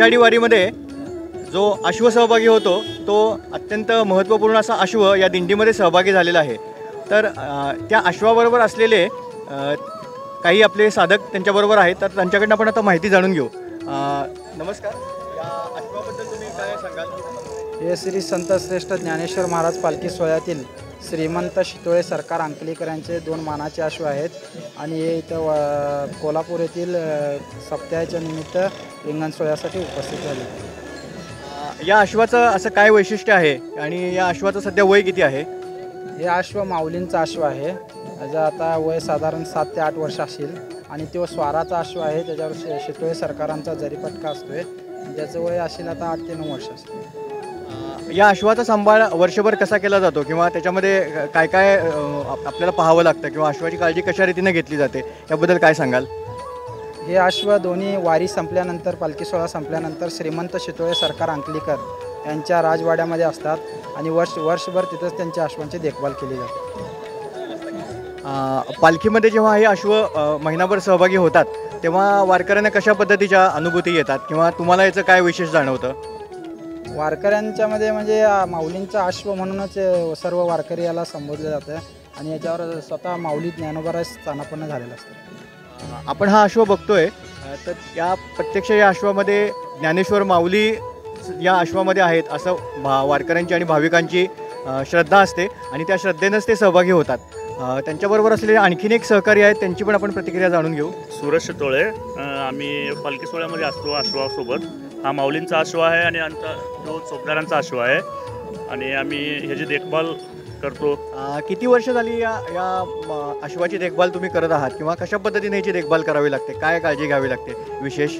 आषाढी वारीमध्ये जो अश्व सहभागी होतो तो अत्यंत महत्त्वपूर्ण असा अश्व या दिंडीमध्ये सहभागी झालेला आहे। तर त्या अश्वाबरोबर असलेले काही आपले साधक त्यांच्याबरोबर आहेत, तर त्यांच्याकडनं आपण आता माहिती जाणून घेऊ। नमस्कार, या अश्वाबद्दल तुम्ही काय सांगाल? हे श्री संत श्रेष्ठ ज्ञानेश्वर महाराज पालखी सोहळ्यातील श्रीमंत शितोळे सरकार अंकलीकर यांचे 2 मानाचे अश्व आहेत आणि हे इथं कोल्हापूर येथील सप्ताहाच्या निमित्त रिंगण सोहळ्यासाठी उपस्थित झाले। या अश्वाचं असं काय वैशिष्ट्य आहे आणि या अश्वाचं सध्या वय किती आहे? हे अश्व माऊलींचा अश्व आहे, त्याचं आता वय साधारण 7 ते 8 वर्ष असेल आणि तो स्वाराचा अश्व आहे, त्याच्यावर शितोळे सरकारांचा जरीपटका असतोय, त्याचं वय असेल आता 8 ते 9 वर्ष असेल। या अश्वाचा सांभाळ वर्षभर कसा केला जातो किंवा त्याच्यामध्ये काय काय आपल्याला पाहावं लागतं किंवा अश्वाची काळजी कशा रीतीने घेतली जाते याबद्दल काय सांगाल? हे अश्व दोन्ही वारी संपल्यानंतर, पालखी सोहळा संपल्यानंतर श्रीमंत शितोळे सरकार अंकलीकर यांच्या राजवाड्यामध्ये असतात आणि वर्षभर तिथंच त्यांच्या अश्वांची देखभाल केली जाते। पालखीमध्ये जेव्हा हे अश्व महिनाभर सहभागी होतात तेव्हा वारकऱ्यांना कशा पद्धतीच्या अनुभूती येतात किंवा तुम्हाला याचं काय विशेष जाणवतं? वारकऱ्यांच्यामध्ये म्हणजे माऊलींचा अश्व म्हणूनच सर्व वारकरी याला संबोधलं जातं आणि याच्यावर स्वतः माऊली ज्ञानोबा स्थानापन्न झालेलं असतं। आपण हा अश्व बघतोय, तर या प्रत्यक्ष या अश्वामध्ये ज्ञानेश्वर माऊली या अश्वामध्ये आहेत असं वारकऱ्यांची आणि भाविकांची श्रद्धा असते आणि त्या श्रद्धेनंच ते सहभागी होतात। त्यांच्याबरोबर असलेले आणखीन एक सहकारी आहेत, त्यांची पण आपण प्रतिक्रिया जाणून घेऊ। सूरज शितोळे, आम्ही पालखी सोहळ्यामध्ये असतो अश्वासोबत। हा माऊलींचा अश्व आहे आणि आमचा जो चोपदारांचा अश्व आहे आणि आम्ही ह्याची देखभाल करतो। किती वर्ष झाली या अश्वाची देखभाल तुम्ही करत आहात किंवा कशा पद्धतीने याची देखभाल करावी लागते, काय काळजी घ्यावी लागते विशेष?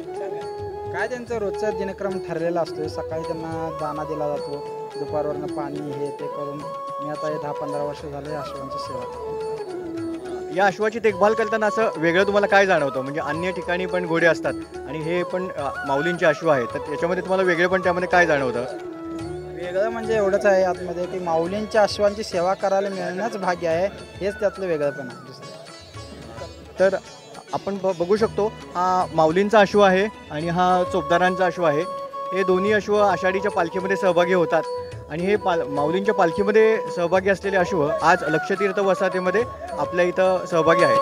काय त्यांचं रोजचा दिनक्रम ठरलेला असतो। सकाळी त्यांना दाना दिला जातो, दुपारवरनं पाणी हे ते करून मी आता 10-15 वर्ष झाले अश्वांची सेवा करतो। या अश्वाची देखभाल करताना असं वेगळं तुम्हाला काय जाणवतं? म्हणजे अन्य ठिकाणी पण घोडे असतात आणि हे पण माऊलींचे अश्व आहेत, तर त्याच्यामध्ये तुम्हाला वेगळे पण त्यामध्ये काय जाणवतं? वेगळं म्हणजे एवढंच आहे आतमध्ये की माऊलींच्या अश्वांची सेवा करायला मिळणंच भाग्य आहे, हेच त्यातलं वेगळंपण आहे दुसरं। तर आपण बघू शकतो, हा माऊलींचा अश्व आहे आणि हा चोपदारांचा अश्व आहे। हे दोन्ही अश्व आषाढीच्या पालखीमध्ये सहभागी होतात आणि हे माऊलींच्या पालखीमध्ये सहभागी असलेले अश्व आज लक्षतीर्थ वसाहतीमध्ये आपल्या इथं सहभागी आहेत।